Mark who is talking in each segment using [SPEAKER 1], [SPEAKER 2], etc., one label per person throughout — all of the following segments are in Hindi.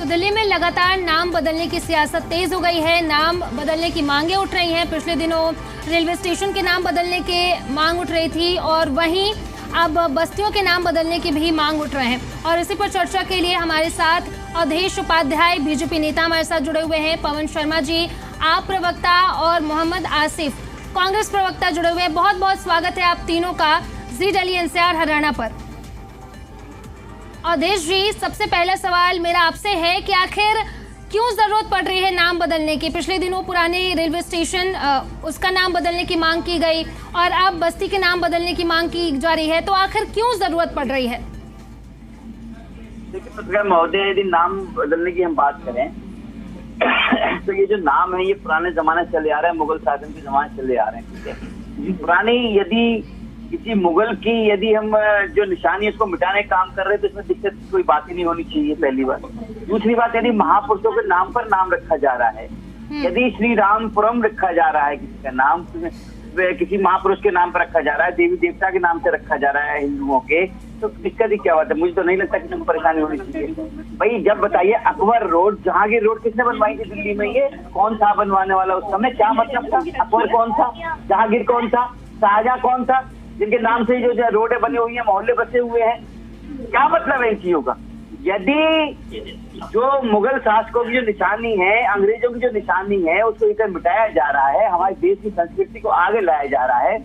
[SPEAKER 1] तो दिल्ली में लगातार नाम बदलने की सियासत तेज हो गई है। नाम बदलने की मांगे उठ रही हैं। पिछले दिनों रेलवे स्टेशन के नाम बदलने के मांग उठ रही थी और वहीं अब बस्तियों के नाम बदलने की भी मांग उठ रहे हैं। और इसी पर चर्चा के लिए हमारे साथ अवधेश उपाध्याय बीजेपी नेता हमारे साथ जुड़े हुए हैं, पवन शर्मा जी आप प्रवक्ता और मोहम्मद आसिफ कांग्रेस प्रवक्ता जुड़े हुए हैं। बहुत बहुत स्वागत है आप तीनों का जी दिल्ली एनसीआर हरियाणा पर। अवधेश जी, सबसे पहला सवाल मेरा आपसे है कि आखिर क्यों जरूरत पड़ रही है नाम बदलने की? पिछले दिनों पुराने रेलवे स्टेशन उसका नाम बदलने की मांग की गई और अब बस्ती के नाम बदलने की मांग की जा रही है, तो आखिर क्यों जरूरत पड़ रही है?
[SPEAKER 2] देखिए पत्रकार महोदय, यदि नाम बदलने की हम बात करें तो ये जो नाम है ये पुराने जमाने से चले आ रहे हैं, मुगल शासन के जमाने से चले आ रहे हैं। ठीक है, पुरानी यदि किसी मुगल की यदि हम जो निशानी है उसको मिटाने का काम कर रहे हैं तो इसमें दिक्कत कोई बात ही नहीं होनी चाहिए, पहली बात। दूसरी बात, यदि महापुरुषों के नाम पर नाम रखा जा रहा है, यदि श्री रामपुरम रखा जा रहा है, किसी का नाम किसी महापुरुष के नाम पर रखा जा रहा है, देवी देवता के नाम से रखा जा रहा है हिंदुओं के, तो दिक्कत ही क्या बात है? मुझे तो नहीं लगता कि कोई परेशानी होनी चाहिए। भाई जब बताइए, अकबर रोड, जहांगीर रोड किसने बनवाई थी दिल्ली में? ये कौन था बनवाने वाला? उस समय क्या मतलब था? अकबर कौन था? जहांगीर कौन था? शाहजहां कौन था? जिनके नाम से जो रोडें बनी हुई है, मोहल्ले बसे हुए हैं, क्या मतलब है इन चीजों का? यदि जो मुगल शासकों की जो निशानी है, अंग्रेजों की जो निशानी है, उसको इधर मिटाया जा रहा है, हमारे देश की संस्कृति को आगे लाया जा रहा है,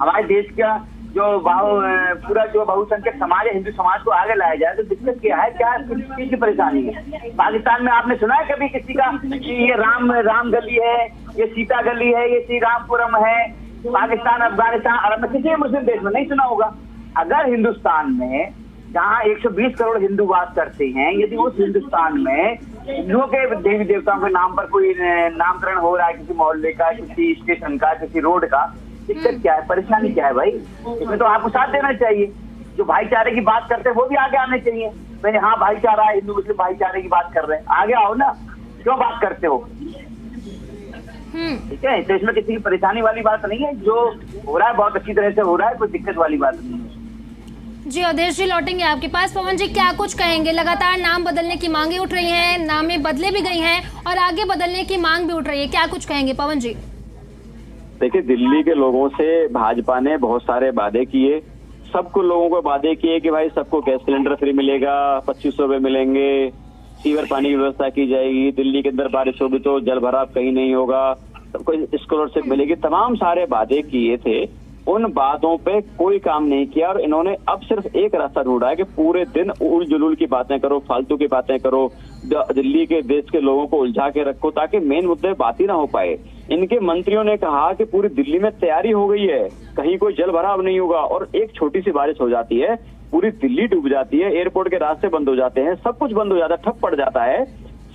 [SPEAKER 2] हमारे देश का जो पूरा जो बहुसंख्यक समाज है, हिंदू समाज को आगे लाया जाए, तो दिक्कत क्या है? क्या किस की परेशानी है? पाकिस्तान में आपने सुना है कभी किसी का कि ये राम गली है, ये सीता गली है, ये श्री रामपुरम है? पाकिस्तान, अफगानिस्तान, अरब में किसी मुस्लिम देश में नहीं सुना होगा। अगर हिंदुस्तान में जहाँ 120 करोड़ हिंदू वास करते हैं, यदि उस हिंदुस्तान में हिंदुओं के देवी देवताओं के नाम पर कोई नामकरण हो रहा है, किसी मोहल्ले का, किसी स्टेशन का, किसी रोड का, दिक्कत क्या है? परेशानी क्या है भाई? इसमें तो आपको साथ देना चाहिए। जो भाईचारे की बात करते हैं वो भी आगे आने चाहिए। मैंने हाँ भाईचारा है, हिंदू मुस्लिम भाईचारे की बात कर रहे हैं, आगे आओ ना, क्यों बात करते हो? ठीक है, तो इसमें किसी की परेशानी वाली बात नहीं है। जो हो रहा है बहुत अच्छी तरह से हो रहा है, कोई दिक्कत वाली बात नहीं है।
[SPEAKER 1] जी अवधेश जी, लौटेंगे आपके पास। पवन जी, क्या कुछ कहेंगे? लगातार नाम बदलने की मांगे उठ रही हैं, नामें बदले भी गई हैं और आगे बदलने की मांग भी उठ रही है, क्या कुछ कहेंगे पवन जी?
[SPEAKER 3] देखिए, दिल्ली के लोगों से भाजपा ने बहुत सारे वादे किए, सबको लोगों को वादे किए कि भाई सबको गैस सिलेंडर फ्री मिलेगा, 2500 रुपए मिलेंगे, सीवर पानी की व्यवस्था की जाएगी, दिल्ली के अंदर बारिश होगी तो जल भराव कहीं नहीं होगा, सबको स्कॉलरशिप मिलेगी, तमाम सारे वादे किए थे। उन बातों पे कोई काम नहीं किया और इन्होंने अब सिर्फ एक रास्ता ढूंढा है कि पूरे दिन उल जुलूल की बातें करो, फालतू की बातें करो, दिल्ली के देश के लोगों को उलझा के रखो ताकि मेन मुद्दे बात ही ना हो पाए। इनके मंत्रियों ने कहा कि पूरी दिल्ली में तैयारी हो गई है, कहीं कोई जल भराव नहीं होगा, और एक छोटी सी बारिश हो जाती है, पूरी दिल्ली डूब जाती है, एयरपोर्ट के रास्ते बंद हो जाते हैं, सब कुछ बंद हो जाता है, ठप पड़ जाता है।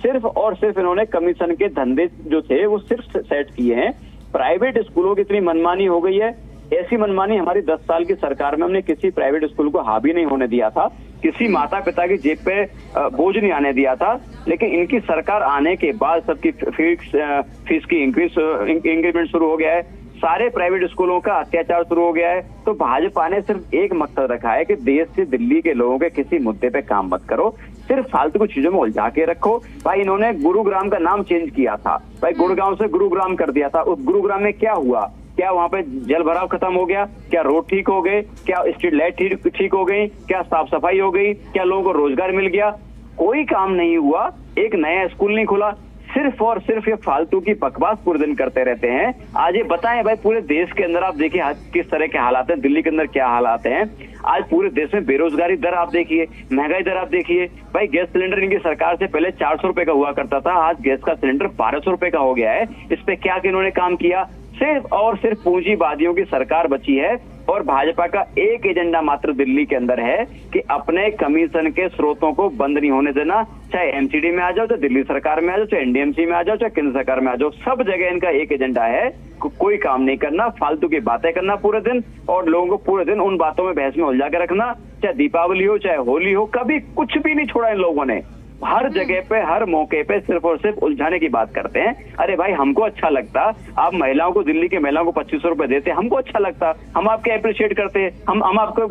[SPEAKER 3] सिर्फ और सिर्फ इन्होंने कमीशन के धंधे जो थे वो सिर्फ सेट किए हैं। प्राइवेट स्कूलों की इतनी मनमानी हो गई है, ऐसी मनमानी हमारी 10 साल की सरकार में हमने किसी प्राइवेट स्कूल को हावी नहीं होने दिया था, किसी माता पिता की जेब पे बोझ नहीं आने दिया था। लेकिन इनकी सरकार आने के बाद सबकी फीस की इंक्रीमेंट शुरू हो गया है, सारे प्राइवेट स्कूलों का अत्याचार शुरू हो गया है। तो भाजपा ने सिर्फ एक मकसद रखा है कि देश से दिल्ली के लोगों के किसी मुद्दे पे काम मत करो, सिर्फ फालतू की चीजों में उलझा के रखो। भाई इन्होंने गुरुग्राम का नाम चेंज किया था, भाई गुड़गांव से गुरुग्राम कर दिया था। उस गुरुग्राम में क्या हुआ? क्या वहाँ पे जल भराव खत्म हो गया? क्या रोड ठीक हो गए? क्या स्ट्रीट लाइट ठीक हो गई? क्या साफ सफाई हो गई? क्या लोगों को रोजगार मिल गया? कोई काम नहीं हुआ, एक नया स्कूल नहीं खुला, सिर्फ और सिर्फ ये फालतू की बकवास पूरे दिन करते रहते हैं। आज ये बताएं भाई, पूरे देश के अंदर आप देखिए किस तरह के हालात हैं, दिल्ली के अंदर क्या हालात हैं। आज पूरे देश में बेरोजगारी दर आप देखिए, महंगाई दर आप देखिए। भाई गैस सिलेंडर इनकी सरकार से पहले 400 रुपए का हुआ करता था, आज गैस का सिलेंडर 1200 रुपए का हो गया है। इस पे क्या इन्होंने काम किया? सिर्फ और सिर्फ पूंजीवादियों की सरकार बची है और भाजपा का एक एजेंडा मात्र दिल्ली के अंदर है कि अपने कमीशन के स्रोतों को बंद नहीं होने देना। चाहे एमसीडी में आ जाओ, चाहे दिल्ली सरकार में आ जाओ, चाहे एनडीएमसी में आ जाओ, चाहे केंद्र सरकार में आ जाओ, सब जगह इनका एक एजेंडा है, कोई काम नहीं करना, फालतू की बातें करना पूरे दिन और लोगों को पूरे दिन उन बातों में बहस में उलझा के रखना। चाहे दीपावली हो, चाहे होली हो, कभी कुछ भी नहीं छोड़ा इन लोगों ने। हर जगह पे, हर मौके पे सिर्फ और सिर्फ उलझाने की बात करते हैं। अरे भाई, हमको अच्छा लगता आप महिलाओं को, दिल्ली के महिलाओं को 2500 रुपए देते, हमको अच्छा लगता, हम आपके अप्रिशिएट करते, हम आपको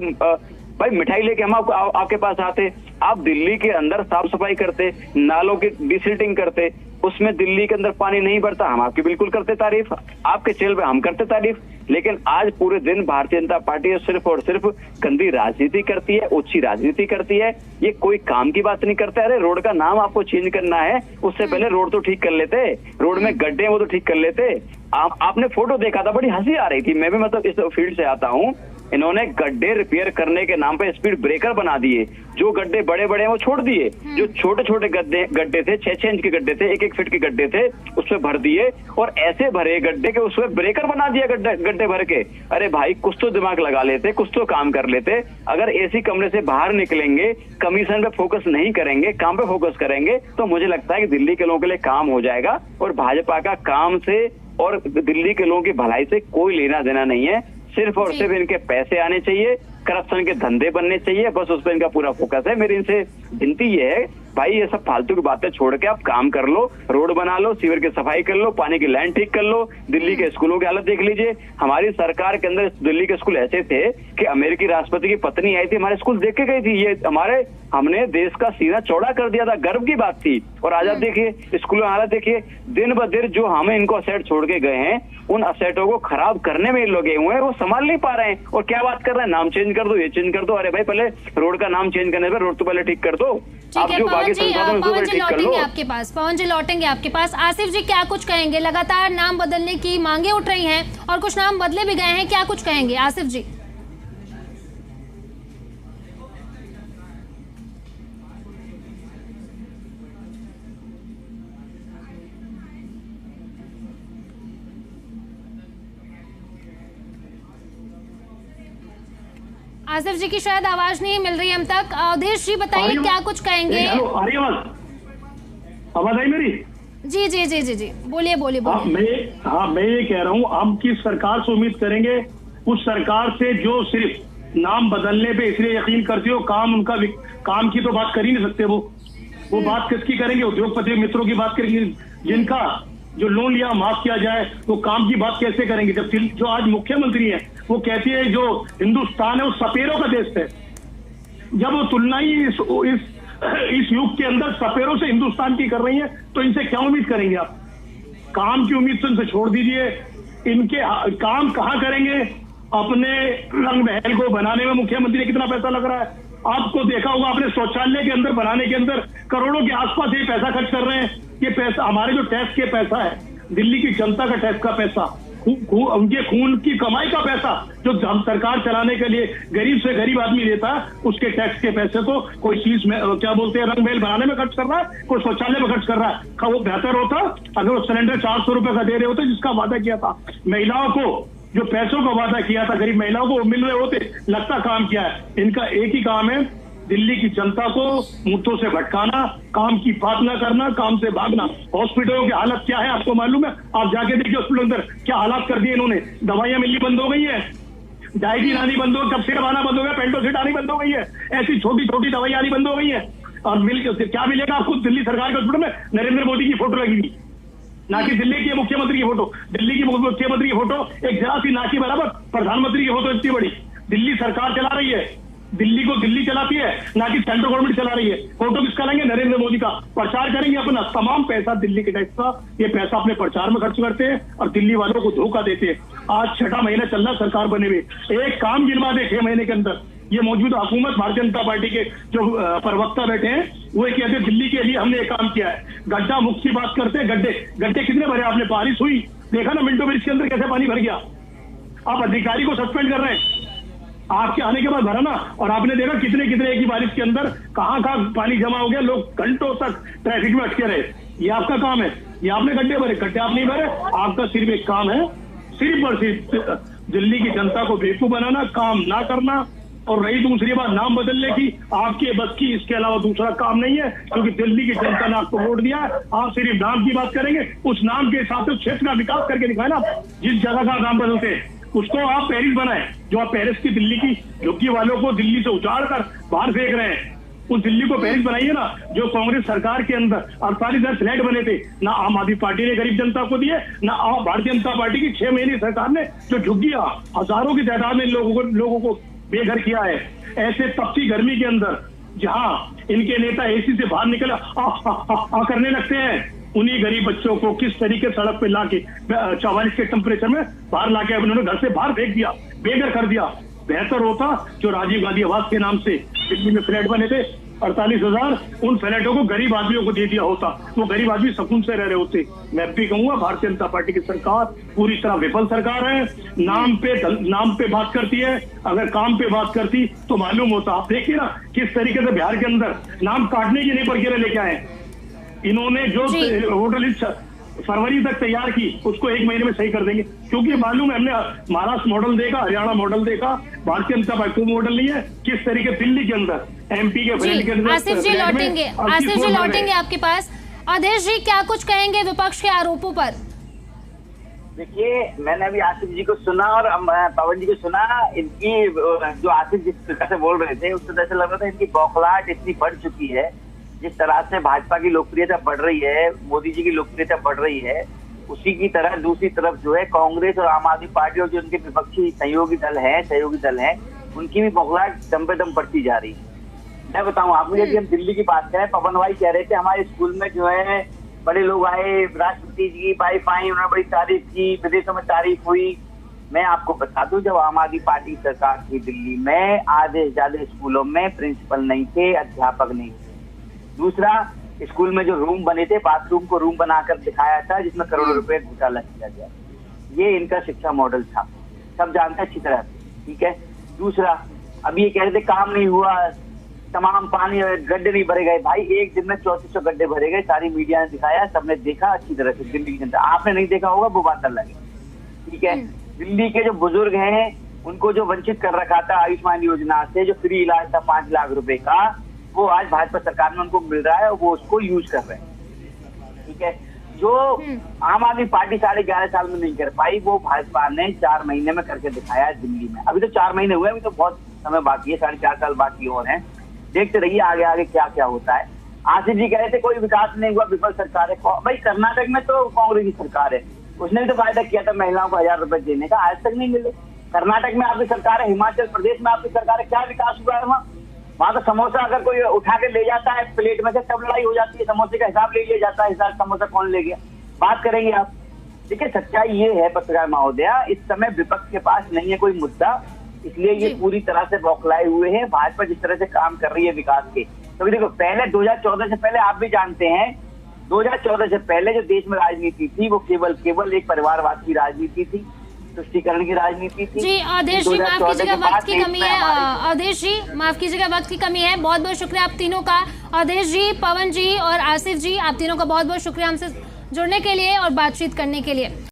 [SPEAKER 3] भाई मिठाई लेके हम आपके पास आते, आप दिल्ली के अंदर साफ सफाई करते, नालों की डिसिल्टिंग करते, उसमें दिल्ली के अंदर पानी नहीं भरता, हम आपकी बिल्कुल करते तारीफ, आपके चैनल पे हम करते तारीफ। लेकिन आज पूरे दिन भारतीय जनता पार्टी सिर्फ और सिर्फ गंदी राजनीति करती है, ओछी राजनीति करती है, ये कोई काम की बात नहीं करता। अरे रोड का नाम आपको चेंज करना है, उससे पहले रोड तो ठीक कर लेते, रोड में गड्ढे हैं वो तो ठीक कर लेते। आपने फोटो देखा था, बड़ी हंसी आ रही थी, मैं भी मतलब इस फील्ड से आता हूँ। इन्होंने गड्ढे रिपेयर करने के नाम पे स्पीड ब्रेकर बना दिए, जो गड्ढे बड़े बड़े हैं वो छोड़ दिए, जो छोटे छोटे गड्ढे थे, 6-6 इंच के गड्ढे थे, 1-1 फीट के गड्ढे थे, उसमें भर दिए, और ऐसे भरे गड्ढे के उसमें ब्रेकर बना दिया गड्ढे भर के। अरे भाई कुछ तो दिमाग लगा लेते, कुछ तो काम कर लेते। अगर एसी कमरे से बाहर निकलेंगे, कमीशन पे फोकस नहीं करेंगे, काम पे फोकस करेंगे, तो मुझे लगता है कि दिल्ली के लोगों के लिए काम हो जाएगा। और भाजपा का काम से और दिल्ली के लोगों की भलाई से कोई लेना देना नहीं है, सिर्फ और सिर्फ इनके पैसे आने चाहिए, करप्शन के धंधे बनने चाहिए, बस उस पर इनका पूरा फोकस है। मेरी इनसे विनती ये है, भाई ये सब फालतू की बातें छोड़ के आप काम कर लो, रोड बना लो, सीवर की सफाई कर लो, पानी की लाइन ठीक कर लो। दिल्ली के स्कूलों की हालत देख लीजिए, हमारी सरकार के अंदर दिल्ली के स्कूल ऐसे थे कि अमेरिकी राष्ट्रपति की पत्नी आई थी, हमारे स्कूल देख के गई थी। ये हमने देश का सीना चौड़ा कर दिया था, गर्व की बात थी। और आज आप देखिए स्कूलों की हालत देखिए, दिन ब दिन जो हमें इनको असेट छोड़ के गए हैं, उन असेटों को खराब करने में लगे हुए हैं, वो संभाल नहीं पा रहे हैं। और क्या बात कर रहे हैं, नाम चेंज कर दो, ये चेंज कर दो। अरे भाई पहले रोड का नाम चेंज करने पर रोड तो पहले ठीक कर दो।
[SPEAKER 1] ठीक है पवन जी, लौटेंगे आपके पास, पवन जी लौटेंगे आपके पास। आसिफ जी क्या कुछ कहेंगे, लगातार नाम बदलने की मांगे उठ रही हैं और कुछ नाम बदले भी गए हैं, क्या कुछ कहेंगे आसिफ जी? आसिफ जी की शायद आवाज नहीं मिल रही हम तक। अवधेश जी बताइए क्या कुछ कहेंगे?
[SPEAKER 4] आवाज आई मेरी?
[SPEAKER 1] जी जी जी जी जी बोलिए बोलिए बोलिए।
[SPEAKER 4] मैं ये कह रहा हूँ, हम किस सरकार से उम्मीद करेंगे? उस सरकार से जो सिर्फ नाम बदलने पे इसलिए यकीन करती हो, काम की तो बात कर ही नहीं सकते। वो बात किसकी करेंगे? उद्योगपति मित्रों की बात करेंगे, जिनका जो लोन लिया माफ किया जाए, वो काम की बात कैसे करेंगे? जब जो आज मुख्यमंत्री है वो कहती है जो हिंदुस्तान है वो सपेरों का देश है। जब वो तुलना ही इस युग के अंदर सपेरों से हिंदुस्तान की कर रही है, तो इनसे क्या उम्मीद करेंगे आप? काम की उम्मीद तो इनसे छोड़ दीजिए। इनके काम कहाँ करेंगे? अपने रंग महल को बनाने में मुख्यमंत्री ने कितना पैसा लग रहा है? आपको देखा होगा, अपने शौचालय के अंदर बनाने के अंदर करोड़ों के आसपास ये पैसा खर्च कर रहे हैं। ये पैसा हमारे जो टैक्स के पैसा है, दिल्ली की जनता का टैक्स का पैसा, उनके खून की कमाई का पैसा जो हम सरकार चलाने के लिए गरीब से गरीब आदमी देता है, उसके टैक्स के पैसे को कोई चीज में क्या बोलते हैं रंग महल बनाने में खर्च कर रहा है, कोई शौचालय में खर्च कर रहा है। वो बेहतर होता अगर वो सिलेंडर 400 रुपए का दे रहे होते, जिसका वादा किया था महिलाओं को, जो पैसों का वादा किया था गरीब महिलाओं को, वो मिल रहे होते। लगता काम किया है इनका, एक ही काम है, दिल्ली की जनता को मुद्दों से भटकाना, काम की बात न करना, काम से भागना। हॉस्पिटलों की हालत क्या है आपको मालूम है? आप जाके देखिए हॉस्पिटल अंदर क्या हालात कर दिए इन्होंने। दवाइयां मिलनी बंद हो गई है, डायटीन आनी बंद हो, कब सिरप आना बंद हो गया, पेंटोसिट आनी बंद हो गई है, ऐसी छोटी छोटी दवाई आनी बंद हो गई है। और क्या मिलेगा आपको दिल्ली सरकार के हॉस्पिटल में? नरेंद्र मोदी की फोटो लगी हुई, ना कि दिल्ली की मुख्यमंत्री की फोटो। दिल्ली की मुख्यमंत्री की फोटो एक जरा सी ना की बराबर, प्रधानमंत्री की फोटो इतनी बड़ी। दिल्ली सरकार चला रही है, दिल्ली को दिल्ली चलाती है, ना कि सेंट्रल गवर्नमेंट चला रही है। फोटो किसका लेंगे? नरेंद्र मोदी का। प्रचार करेंगे अपना, तमाम पैसा दिल्ली के टैक्स का, ये पैसा अपने प्रचार में खर्च करते हैं और दिल्ली वालों को धोखा देते हैं। आज 6ठा महीना चल रहा सरकार बने हुए, एक काम गिनवा दे 6 महीने के अंदर। ये मौजूदा हुकूमत भारतीय जनता पार्टी के जो प्रवक्ता बैठे हैं वो कहते हैं दिल्ली के लिए हमने एक काम किया है। गड्ढा मुक्त की बात करते हैं, गड्ढे कितने भरे आपने? बारिश हुई, देखा ना मिंटो ब्रिज के अंदर कैसे पानी भर गया। आप अधिकारी को सस्पेंड कर रहे हैं, आपके आने के बाद भरा ना, और आपने देखा कितने एक ही बारिश के अंदर कहां पानी जमा हो गया, लोग घंटों तक ट्रैफिक में अटके रहे। ये आपका काम है? ये आपने गड्ढे भरे? गड्ढे आप नहीं भरे। आपका सिर्फ एक काम है, सिर्फ और सिर्फ दिल्ली की जनता को बेवकूफ बनाना, काम ना करना। और रही दूसरी बात नाम बदलने की, आपके बस की इसके अलावा दूसरा काम नहीं है, क्योंकि दिल्ली की जनता ने आपको वोट दिया है। आप सिर्फ नाम की बात करेंगे, उस नाम के साथ उस क्षेत्र का विकास करके दिखाए ना। जिस जगह का नाम बदलते हैं उसको आप पेरिस बनाए, जो आप पेरिस की दिल्ली की झुग्गी वालों को दिल्ली से उजाड़ कर बाहर फेंक रहे हैं, उस दिल्ली को पेरिस बनाइए ना। जो कांग्रेस सरकार के अंदर 48,000 फ्लैट बने थे, ना आम आदमी पार्टी ने गरीब जनता को दिए, ना भारतीय जनता पार्टी की 6 महीने सरकार ने जो झुग्गियां हजारों की तादाद में लोगों को बेघर किया है। ऐसे तपती गर्मी के अंदर जहां इनके नेता एसी से बाहर निकल करने लगते हैं, उन्हीं गरीब बच्चों को किस तरीके सड़क पे लाके 44 के टेम्परेचर में बाहर लाके उन्होंने घर से बाहर फेंक दिया, बेघर कर दिया। बेहतर होता जो राजीव गांधी आवास के नाम से दिल्ली में फ्लैट बने थे 48,000, उन फ्लैटों को गरीब आदमियों को दे दिया होता, वो गरीब आदमी सुकून से रह रहे होते। मैं भी कहूंगा भारतीय जनता पार्टी की सरकार पूरी तरह विफल सरकार है। नाम पे बात करती है, अगर काम पे बात करती तो मालूम होता। आप देखिए ना किस तरीके से बिहार के अंदर नाम काटने की नई प्रक्रिया लेके आए। इन्होंने जो वोटर लिस्ट फरवरी तक तैयार की उसको 1 महीने में सही कर देंगे, क्योंकि मालूम है हमने महाराष्ट्र मॉडल देखा, हरियाणा मॉडल देखा, भारतीय जनता पार्टी मॉडल नहीं है। किस तरीके दिल्ली के अंदर एमपी के फ्लैट के अंदर।
[SPEAKER 1] आसिफ जी लौटेंगे आपके पास। अवधेश जी क्या कुछ कहेंगे विपक्ष के आरोपों पर?
[SPEAKER 2] देखिए, मैंने अभी आसिफ जी को सुना और पवन जी को सुना। इनकी जो आसिफ जिस तरह से बोल रहे थे उससे ऐसा लग रहा था इनकी बौखलाहट इतनी बढ़ चुकी है। जिस तरह से भाजपा की लोकप्रियता बढ़ रही है, मोदी जी की लोकप्रियता बढ़ रही है, उसी की तरह दूसरी तरफ जो है कांग्रेस और आम आदमी पार्टी और जो उनके विपक्षी सहयोगी दल हैं, उनकी भी बौखलाहट दम पे दम बढ़ती जा रही है। मैं बताऊं आपको, यदि हम दिल्ली की बात करें, पवन भाई कह रहे थे हमारे स्कूल में जो है बड़े लोग आए, राष्ट्रपति जी की वाइफ आई, उन्होंने बड़ी तारीफ की, विदेशों में तारीफ हुई। मैं आपको बता दूं, जब आम आदमी पार्टी सरकार थी दिल्ली में, आधे से ज्यादा स्कूलों में प्रिंसिपल नहीं थे, अध्यापक नहीं थे। दूसरा, स्कूल में जो रूम बने थे, बाथरूम को रूम बनाकर दिखाया था जिसमें करोड़ों रुपए घोटाला किया गया। ये इनका शिक्षा मॉडल था, सब जानते हैं अच्छी तरह, ठीक है। दूसरा, अभी ये कह रहे थे काम नहीं हुआ, तमाम पानी गड्ढे नहीं भरे गए। भाई एक दिन में 3400 गड्ढे भरे गए, सारी मीडिया ने दिखाया, सबने देखा अच्छी तरह से। दिल्ली की जनता, आपने नहीं देखा होगा वो बात अलग है, ठीक है। दिल्ली के जो बुजुर्ग हैं उनको जो वंचित कर रखा था आयुष्मान योजना से, जो फ्री इलाज था 5 लाख रुपए का, वो आज भाजपा सरकार में उनको मिल रहा है और वो उसको यूज कर रहे हैं, ठीक है। जो आम आदमी पार्टी 11.5 साल में नहीं कर पाई, वो भाजपा ने 4 महीने में करके दिखाया है दिल्ली में। अभी तो 4 महीने हुए, अभी तो बहुत समय बाकी है, 4.5 साल बाकी और हैं। देखते रहिए आगे आगे क्या क्या होता है। आसिफ जी कह रहे थे कोई विकास नहीं हुआ, विफल सरकार है। भाई कर्नाटक में तो कांग्रेस की सरकार है, उसने भी तो वायदा किया था महिलाओं को 1000 रुपए देने का, आज तक नहीं मिले। कर्नाटक में आपकी सरकार है, हिमाचल प्रदेश में आपकी सरकार है, क्या विकास हुआ है वहाँ तो समोसा अगर कोई उठा के ले जाता है प्लेट में से तब लड़ाई हो जाती है, समोसे का हिसाब ले लिया जाता है, हिसाब समोसा कौन ले गया, बात करेंगे आप। देखिए सच्चाई ये है पत्रकार महोदया, इस समय विपक्ष के पास नहीं है कोई मुद्दा, इसलिए ये पूरी तरह से बौखलाए हुए हैं। भाजपा जिस तरह से काम कर रही है विकास के, तो देखो पहले 2014 से पहले आप भी जानते हैं, 2014 से पहले जो देश में राजनीति थी वो केवल एक परिवारवाद की राजनीति थी, तुष्टीकरण की राजनीति थी।
[SPEAKER 1] जी अवधेश जी माफ कीजिएगा, वक्त की कमी है। अवधेश जी माफ कीजिएगा, वक्त की कमी है। बहुत बहुत शुक्रिया आप तीनों का, अवधेश जी, पवन जी और आसिफ जी, आप तीनों का बहुत बहुत शुक्रिया हमसे जुड़ने के लिए और बातचीत करने के लिए।